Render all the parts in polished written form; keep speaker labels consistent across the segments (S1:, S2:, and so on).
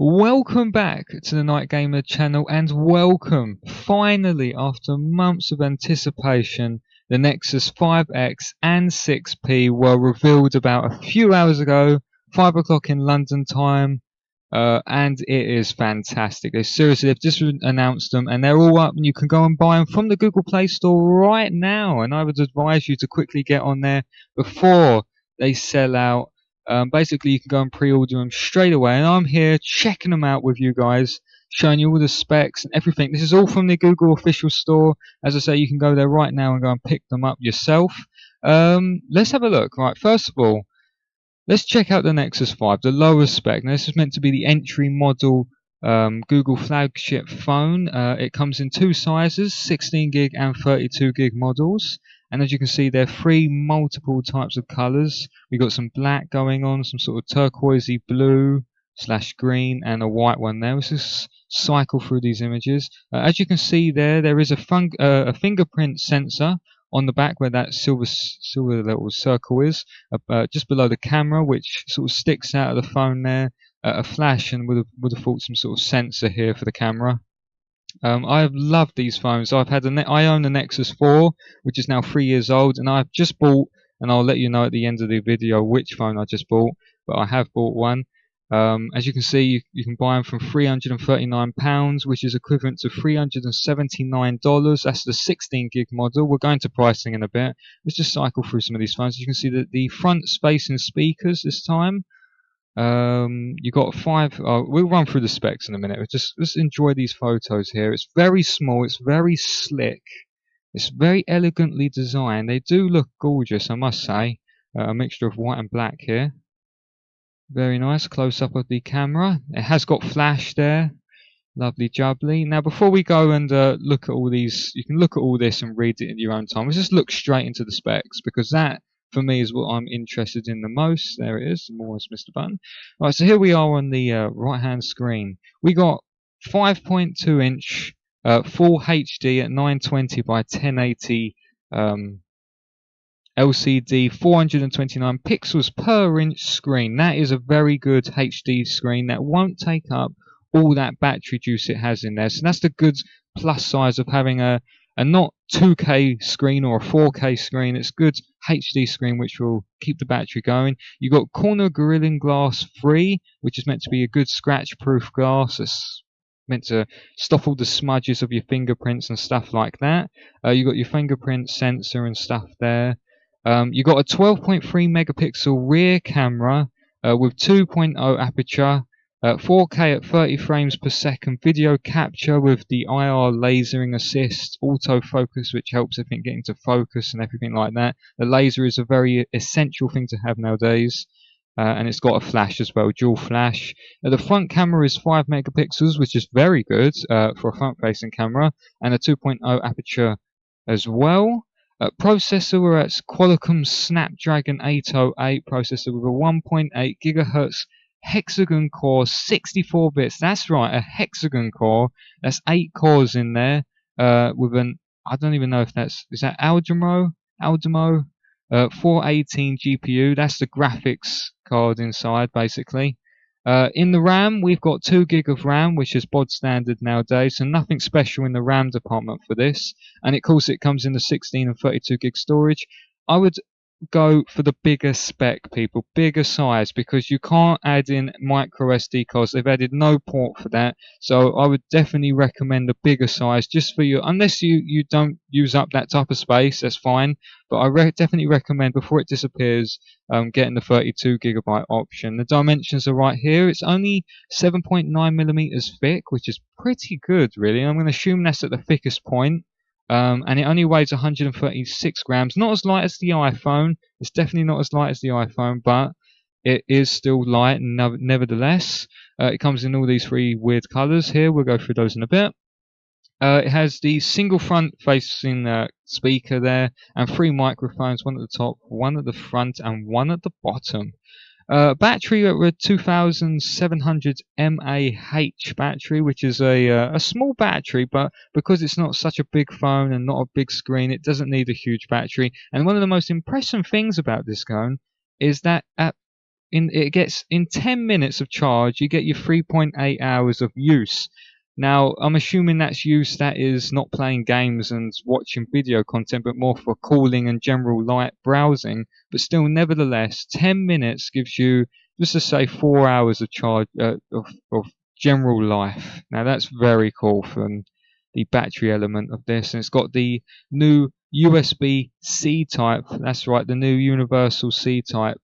S1: Welcome back to the Night Gamer channel, and welcome, finally, after months of anticipation, the Nexus 5X and 6P were revealed about a few hours ago, 5 o'clock in London time, and it is fantastic. They've just announced them, and they're all up, and you can go and buy them from the Google Play Store right now, and I would advise you to quickly get on there before they sell out. Basically, you can go and pre-order them straight away, and I'm here checking them out with you guys, showing you all the specs and everything. This is all from the Google official store. As I say, you can go there right now and go and pick them up yourself. Let's have a look. Right, first of all, let's check out the Nexus 5, the lower spec. Now, this is meant to be the entry model Google flagship phone. It comes in two sizes, 16 gig and 32 gig models. And as you can see, there are three multiple types of colours. We've got some black going on, some sort of turquoisey blue / green, and a white one there. Let's just cycle through these images. As you can see there is a fingerprint sensor on the back where that silver little circle is, just below the camera, which sort of sticks out of the phone there. A flash, and would have thought some sort of sensor here for the camera. I have loved these phones. I own the Nexus 4, which is now 3 years old, and I've just bought, and I'll let you know at the end of the video which phone I just bought, but I have bought one. As you can see, you can buy them from £339, which is equivalent to $379. That's the 16 gig model. We're going to pricing in a bit. Let's just cycle through some of these phones. You can see that the front facing speakers this time. You got five. We'll run through the specs in a minute. Let's enjoy these photos here. It's very small. It's very slick. It's very elegantly designed. They do look gorgeous, I must say. A mixture of white and black here. Very nice close up of the camera. It has got flash there. Lovely jubbly. Now, before we go and look at all these, you can look at all this and read it in your own time. Let's just look straight into the specs, because that, for me, is what I'm interested in the most. There it is. I'm almost missed a button. Right, so here we are on the right-hand screen. We got 5.2 inch full HD at 920 by 1080 LCD, 429 pixels per inch screen. That is a very good HD screen that won't take up all that battery juice it has in there. So that's the good plus size of having a not 2K screen or a 4K screen. It's good HD screen which will keep the battery going. You've got corner Gorilla Glass free, which is meant to be a good scratch proof glass. It's meant to stop all the smudges of your fingerprints and stuff like that. You've got your fingerprint sensor and stuff there. You've got a 12.3 megapixel rear camera with 2.0 aperture, 4K at 30 frames per second video capture with the IR lasering assist, autofocus, which helps everything get into focus and everything like that. The laser is a very essential thing to have nowadays. And it's got a flash as well, dual flash. The front camera is 5 megapixels, which is very good for a front-facing camera, and a 2.0 aperture as well. Processor, we're at Qualcomm Snapdragon 808 processor with a 1.8 gigahertz hexagon core, 64 bits. That's right, a hexagon core. That's 8 cores in there. With an, I don't even know if is that Aldemo 418 GPU. That's the graphics card inside, basically. In the RAM, we've got 2 gig of RAM, which is bod standard nowadays, so nothing special in the RAM department for this. And of course, it comes in the 16 and 32 gig storage. I would go for the bigger spec, people, bigger size, because you can't add in micro SD cards. They've added no port for that, so I would definitely recommend the bigger size, just for you, unless you don't use up that type of space. That's fine, but I definitely recommend, before it disappears, getting the 32 gigabyte option. The dimensions are right here. It's only 7.9 millimeters thick, which is pretty good, really. I'm going to assume that's at the thickest point. And it only weighs 136 grams. Not as light as the iPhone. It's definitely not as light as the iPhone, but it is still light nevertheless. It comes in all these three weird colors here. We'll go through those in a bit. It has the single front-facing speaker there, and 3 microphones, one at the top, one at the front, and one at the bottom. Battery at a 2700 mAh battery, which is a small battery, but because it's not such a big phone and not a big screen, it doesn't need a huge battery. And one of the most impressive things about this phone is that at it gets in 10 minutes of charge, you get your 3.8 hours of use. Now, I'm assuming that's use that is not playing games and watching video content, but more for calling and general light browsing. But still, nevertheless, 10 minutes gives you, just to say, 4 hours of charge of general life. Now, that's very cool from the battery element of this. And it's got the new USB C type. That's right, the new universal C type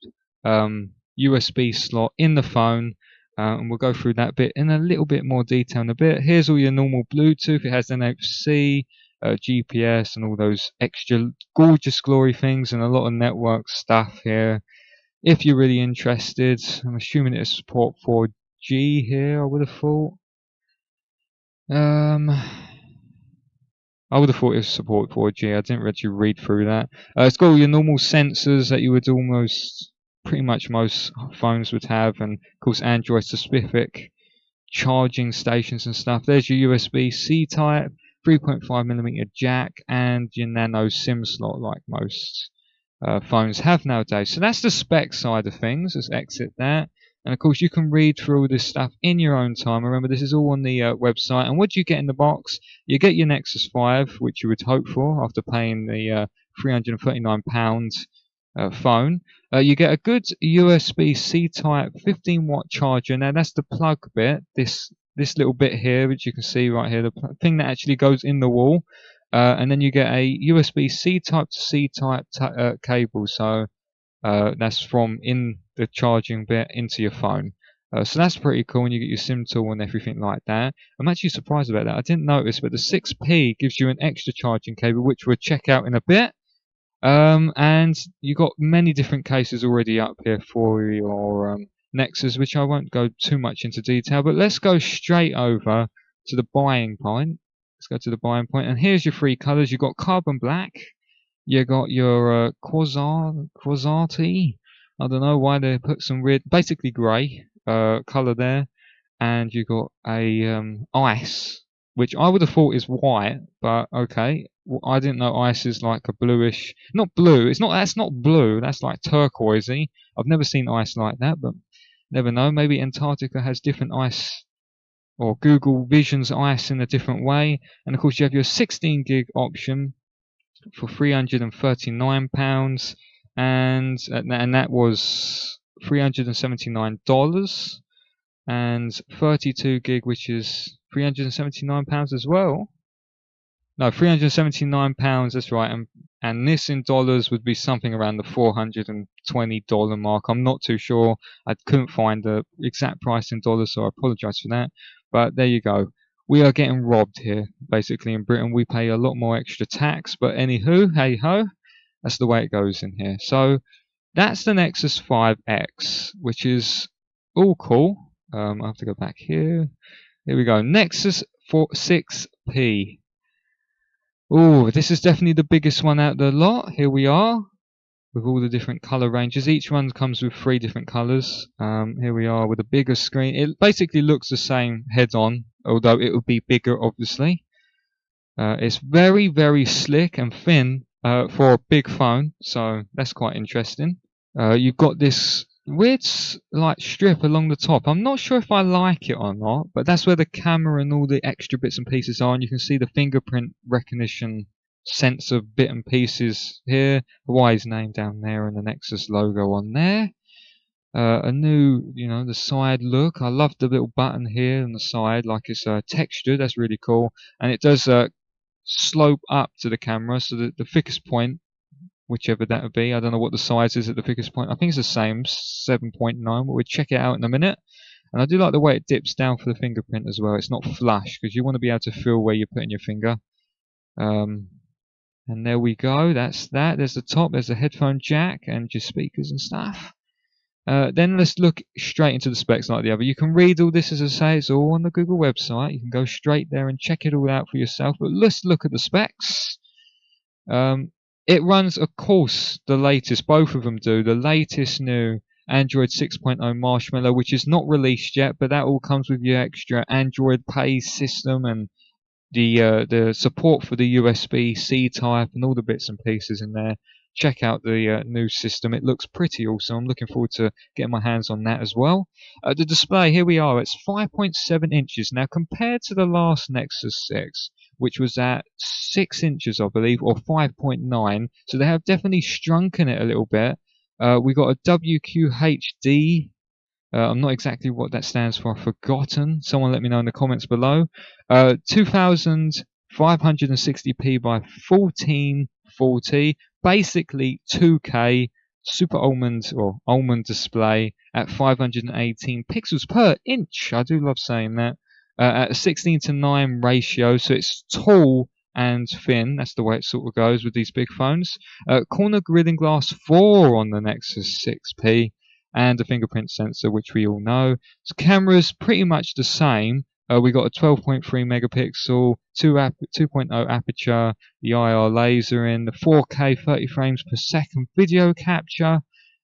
S1: USB slot in the phone. And we'll go through that bit in a little bit more detail in a bit. Here's all your normal Bluetooth. It has NFC, GPS, and all those extra gorgeous glory things, and a lot of network stuff here. If you're really interested, I'm assuming it has support 4G here, I would have thought. I would have thought it was support 4G. I didn't actually read through that. It's got all your normal sensors that you would almost, pretty much most phones would have, and of course Android specific charging stations and stuff. There's your USB-C type, 3.5mm jack, and your nano SIM slot like most phones have nowadays. So that's the spec side of things. Let's exit that. And of course, you can read through all this stuff in your own time. Remember, this is all on the website. And what do you get in the box? You get your Nexus 5, which you would hope for after paying the £339 phone. You get a good USB-C type 15-watt charger. Now, that's the plug bit. This little bit here, which you can see right here, the thing that actually goes in the wall. And then you get a USB-C type to C type cable. So that's from in the charging bit into your phone. So that's pretty cool, and you get your SIM tool and everything like that. I'm actually surprised about that. I didn't notice, but the 6P gives you an extra charging cable, which we'll check out in a bit. And you got many different cases already up here for your Nexus, which I won't go too much into detail. But let's go straight over to the buying point. Let's go to the buying point, and here's your three colours. You've got carbon black. You got your quasarty. I don't know why they put some weird, basically grey colour there, and you got a ice, which I would have thought is white, but okay. I didn't know ice is like a bluish, not blue. It's not. That's not blue. That's like turquoisey. I've never seen ice like that, but never know. Maybe Antarctica has different ice, or Google Vision's ice in a different way. And of course, you have your 16 gig option for £339, and that was $379, and 32 gig, which is £379 as well. No, £379. That's right, and this in dollars would be something around the $420 mark. I'm not too sure. I couldn't find the exact price in dollars, so I apologise for that. But there you go. We are getting robbed here, basically. In Britain, we pay a lot more extra tax. But anywho, hey ho, that's the way it goes in here. So that's the Nexus 5X, which is all cool. I have to go back here. Here we go. Nexus 6P. Oh, this is definitely the biggest one out of the lot. Here we are with all the different color ranges. Each one comes with 3 different colors. Here we are with a bigger screen. It basically looks the same head on, although it would be bigger, obviously. It's very, very slick and thin for a big phone, so that's quite interesting. You've got this weird like strip along the top. I'm not sure if I like it or not, but that's where the camera and all the extra bits and pieces are, and you can see the fingerprint recognition sensor bit and pieces here. Hawaii's name down there and the Nexus logo on there. A new, the side look. I love the little button here on the side, like it's textured. That's really cool, and it does slope up to the camera, so that the thickest point, whichever that would be, I don't know what the size is at the thickest point. I think it's the same, 7.9, but we'll check it out in a minute. And I do like the way it dips down for the fingerprint as well. It's not flush, because you want to be able to feel where you're putting your finger. And there we go, that's that. There's the top, there's the headphone jack and your speakers and stuff. Then let's look straight into the specs like the other. You can read all this, as I say, it's all on the Google website. You can go straight there and check it all out for yourself. But let's look at the specs. It runs, of course, the latest, both of them do, the latest new Android 6.0 Marshmallow, which is not released yet, but that all comes with your extra Android Pay system and the support for the USB-C type and all the bits and pieces in there. check out the new system. It looks pretty awesome. I'm looking forward to getting my hands on that as well. The display, here we are, it's 5.7 inches. Now, compared to the last Nexus 6, which was at 6 inches, I believe, or 5.9, so they have definitely shrunken it a little bit. We got a WQHD. I'm not exactly what that stands for. I've forgotten. Someone let me know in the comments below. 2560p by 1440. Basically 2K super almond or almond display at 518 pixels per inch. I do love saying that. At a 16:9 ratio, so it's tall and thin. That's the way it sort of goes with these big phones. Corner grilling glass 4 on the Nexus 6P. And a fingerprint sensor, which we all know. So camera's pretty much the same. We got a 12.3 megapixel, 2.0 aperture, the IR laser in, the 4K 30 frames per second video capture,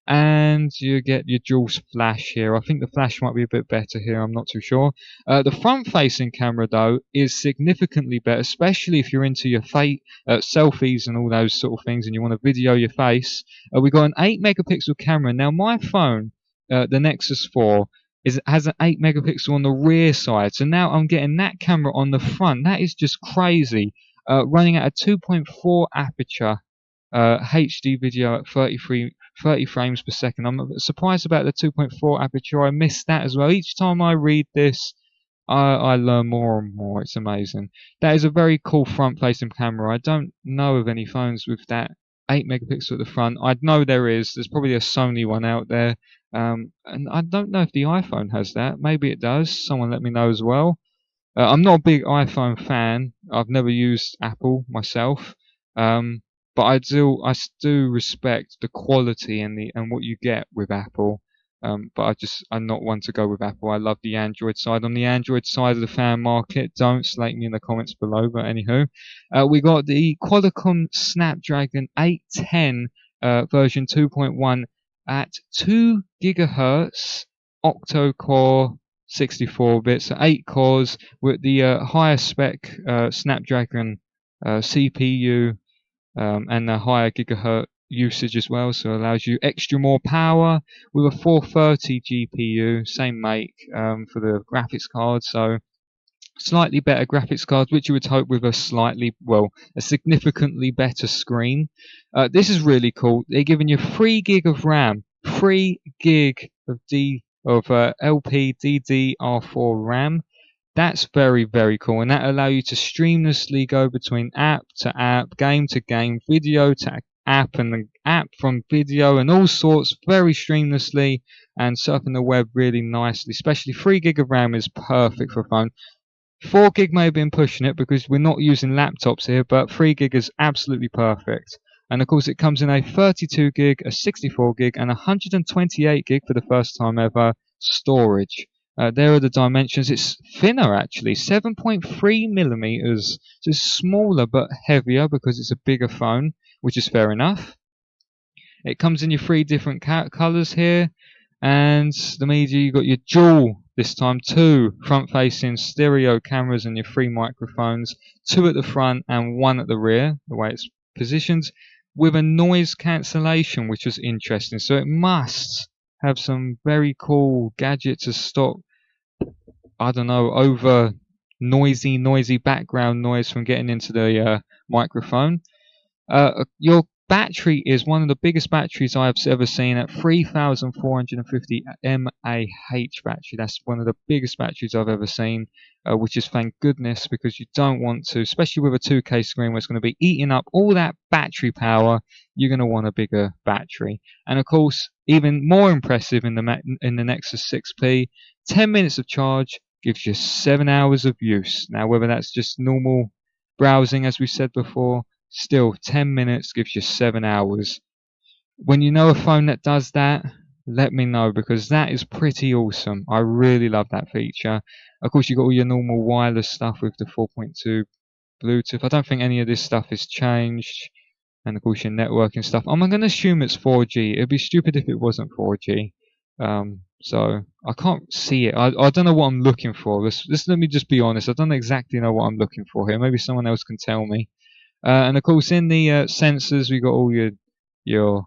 S1: and you get your dual flash here. I think the flash might be a bit better here, I'm not too sure. The front-facing camera, though, is significantly better, especially if you're into your selfies and all those sort of things and you want to video your face. We got an 8 megapixel camera. Now, my phone, the Nexus 4, has an 8 megapixel on the rear side. So now I'm getting that camera on the front. That is just crazy. Running at a 2.4 aperture HD video at 30 frames per second. I'm surprised about the 2.4 aperture. I missed that as well. Each time I read this, I learn more and more. It's amazing. That is a very cool front-facing camera. I don't know of any phones with that 8 megapixel at the front. I know there is. There's probably a Sony one out there. And I don't know if the iPhone has that. Maybe it does. Someone let me know as well. I'm not a big iPhone fan. I've never used Apple myself. But I do respect the quality and what you get with Apple. But I'm not one to go with Apple. I love the Android side. On the Android side of the fan market, don't slate me in the comments below. But anywho, we got the Qualcomm Snapdragon 810 version 2.1 at 2 gigahertz octo-core 64 bits, so 8 cores with the higher spec Snapdragon CPU and the higher gigahertz usage as well, so it allows you extra more power with a 430 GPU, same make for the graphics card, so slightly better graphics cards, which you would hope with a significantly better screen. This is really cool. They're giving you 3 gig of RAM, 3 gig of LPDDR4 RAM. That's very, very cool, and that allows you to seamlessly go between app to app, game to game, video to app, and the app from video, and all sorts very seamlessly, and surfing the web really nicely. Especially 3 gig of RAM is perfect for a phone. 4 gig may have been pushing it because we're not using laptops here, but 3 gig is absolutely perfect. And of course, it comes in a 32 gig, a 64 gig, and 128 gig for the first time ever storage. There are the dimensions. It's thinner actually, 7.3 millimeters. So it's smaller but heavier because it's a bigger phone, which is fair enough. It comes in your 3 different colors here, and the media, you got your dual, this time 2 front-facing stereo cameras and your 3 microphones, 2 at the front and 1 at the rear, the way it's positioned, with a noise cancellation, which was interesting. So it must have some very cool gadget to stop, I don't know, over noisy background noise from getting into the microphone. Your battery is one of the biggest batteries I've ever seen at 3,450 mAh battery. That's one of the biggest batteries I've ever seen, which is thank goodness, because you don't want to, especially with a 2K screen where it's going to be eating up all that battery power, you're going to want a bigger battery. And of course, even more impressive in the Nexus 6P, 10 minutes of charge gives you 7 hours of use. Now, whether that's just normal browsing, as we said before, still 10 minutes gives you 7 hours. When you know a phone that does that, let me know, because that is pretty awesome. I really love that feature. Of course, you've got all your normal wireless stuff with the 4.2 Bluetooth. I don't think any of this stuff has changed. And of course, your networking stuff. I'm going to assume it's 4G. It'd be stupid if it wasn't 4G. So I can't see it. I don't know what I'm looking for. Let me just be honest. I don't exactly know what I'm looking for here. Maybe someone else can tell me. And of course, in the sensors, we got all your your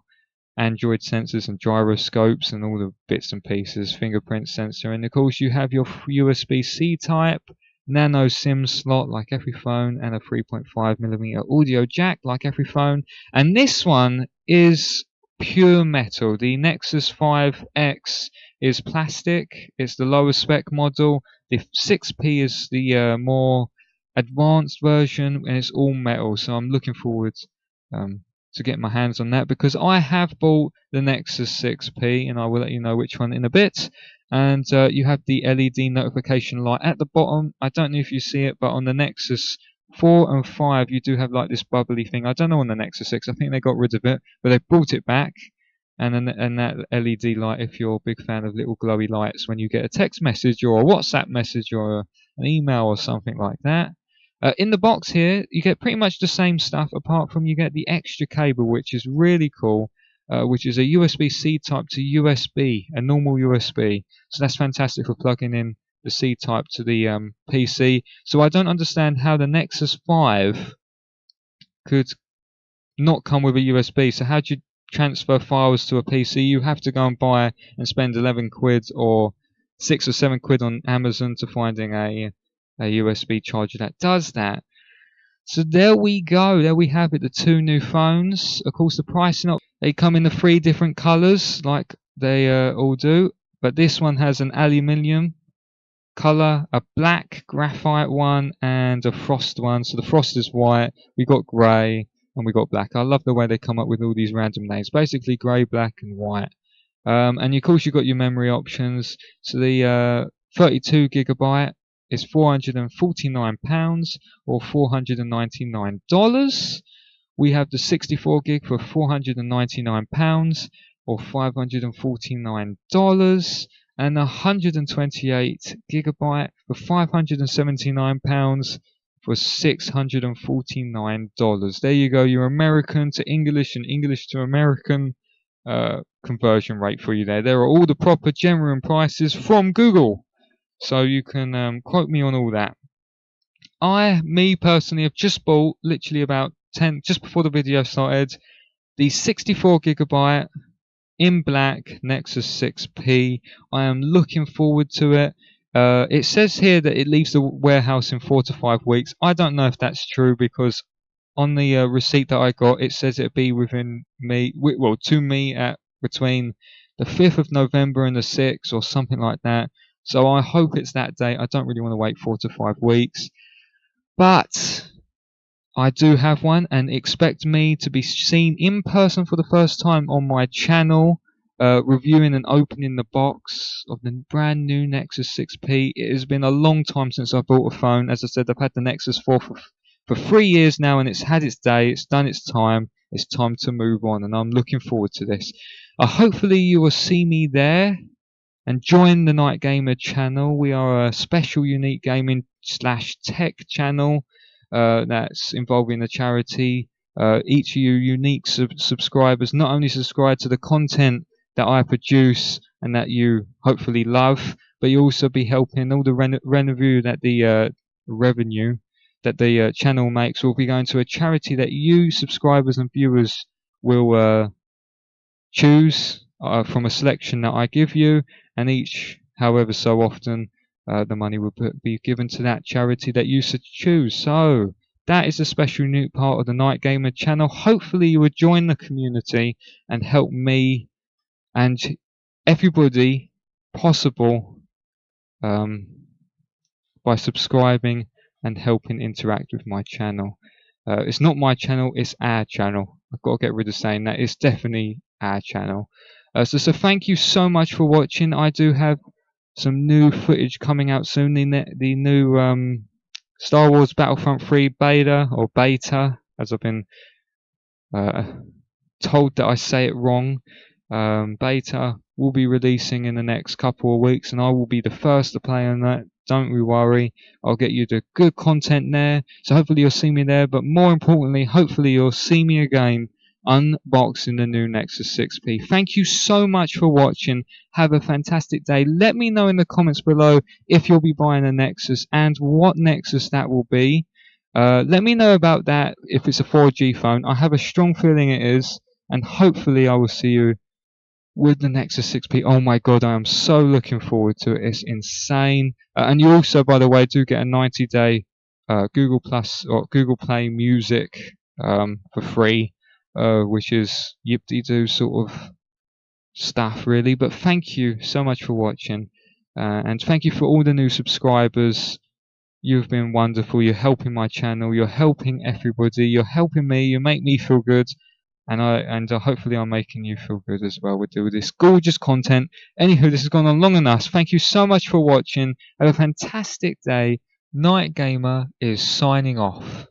S1: Android sensors and gyroscopes and all the bits and pieces, fingerprint sensor, and of course you have your USB-C type, nano SIM slot like every phone, and a 3.5mm audio jack like every phone. And this one is pure metal. The Nexus 5X is plastic. It's the lower spec model. The 6P is the more advanced version, and it's all metal. So I'm looking forward to get my hands on that, because I have bought the Nexus 6P, and I will let you know which one in a bit. And you have the LED notification light at the bottom. I don't know if you see it, but on the Nexus 4 and 5 you do have like this bubbly thing. I don't know on the Nexus 6, I think they got rid of it, but they brought it back. And that LED light, if you're a big fan of little glowy lights when you get a text message or a WhatsApp message or an email or something like that. In the box here, you get pretty much the same stuff, apart from you get the extra cable, which is really cool, which is a USB-C type to USB, a normal USB. So that's fantastic for plugging in the C type to the PC. So I don't understand how the Nexus 5 could not come with a USB. So how do you transfer files to a PC? You have to go and buy and spend 11 quid or 6 or 7 quid on Amazon to finding a USB charger that does that. So there we go. There we have it. The two new phones. Of course, the pricing, they come in the 3 different colours like they all do. But this one has an aluminium colour, a black graphite one, and a frost one. So the frost is white. We got grey and we got black. I love the way they come up with all these random names. Basically grey, black, and white. And of course, you've got your memory options. So the 32 gigabyte is £449 or $499. We have the 64 gig for £499 or $549, and 128 gigabyte for £579 for $649. There you go, your American to English and English to American conversion rate for you there. There are all the proper genuine prices from Google, so you can quote me on all that. Me personally, have just bought, literally about 10, just before the video started, the 64 gigabyte in black Nexus 6P. I am looking forward to it. It says here that it leaves the warehouse in 4 to 5 weeks. I don't know if that's true, because on the receipt that I got, it says it'll be to me at between the 5th of November and the 6th or something like that. So I hope it's that date. I don't really want to wait 4 to 5 weeks. But I do have one, and expect me to be seen in person for the first time on my channel, reviewing and opening the box of the brand new Nexus 6P. It has been a long time since I bought a phone. As I said, I've had the Nexus 4 for 3 years now, and it's had its day. It's done its time. It's time to move on, and I'm looking forward to this. Hopefully you will see me there and join the Night Gamer channel. We are a special, unique gaming / tech channel that's involving a charity. Each of you unique subscribers not only subscribe to the content that I produce and that you hopefully love, but you also be helping all the revenue that the channel makes will be going to a charity that you subscribers and viewers will choose from a selection that I give you, and each, however so often, the money will be given to that charity that you should choose. So that is a special new part of the Night Gamer channel. Hopefully you will join the community and help me and everybody possible by subscribing and helping interact with my channel. It's not my channel, it's our channel. I've got to get rid of saying that. It's definitely our channel. So thank you so much for watching. I do have some new footage coming out soon. The new Star Wars Battlefront 3 beta, as I've been told that I say it wrong. Beta will be releasing in the next couple of weeks, and I will be the first to play on that. Don't you worry, I'll get you the good content there. So hopefully you'll see me there, but more importantly, hopefully you'll see me again unboxing the new Nexus 6P. Thank you so much for watching. Have a fantastic day. Let me know in the comments below if you'll be buying a Nexus and what Nexus that will be. Let me know about that if it's a 4G phone. I have a strong feeling it is. and hopefully I will see you with the Nexus 6P. Oh my god, I am so looking forward to it. It's insane. And you also, by the way, do get a 90-day Google Plus or Google Play Music for free, which is yip-de-doo sort of stuff, really. But thank you so much for watching, and thank you for all the new subscribers. You've been wonderful. You're helping my channel. You're helping everybody. You're helping me. You make me feel good. And hopefully I'm making you feel good as well with all this gorgeous content. Anywho, this has gone on long enough. Thank you so much for watching. Have a fantastic day. Night Gamer is signing off.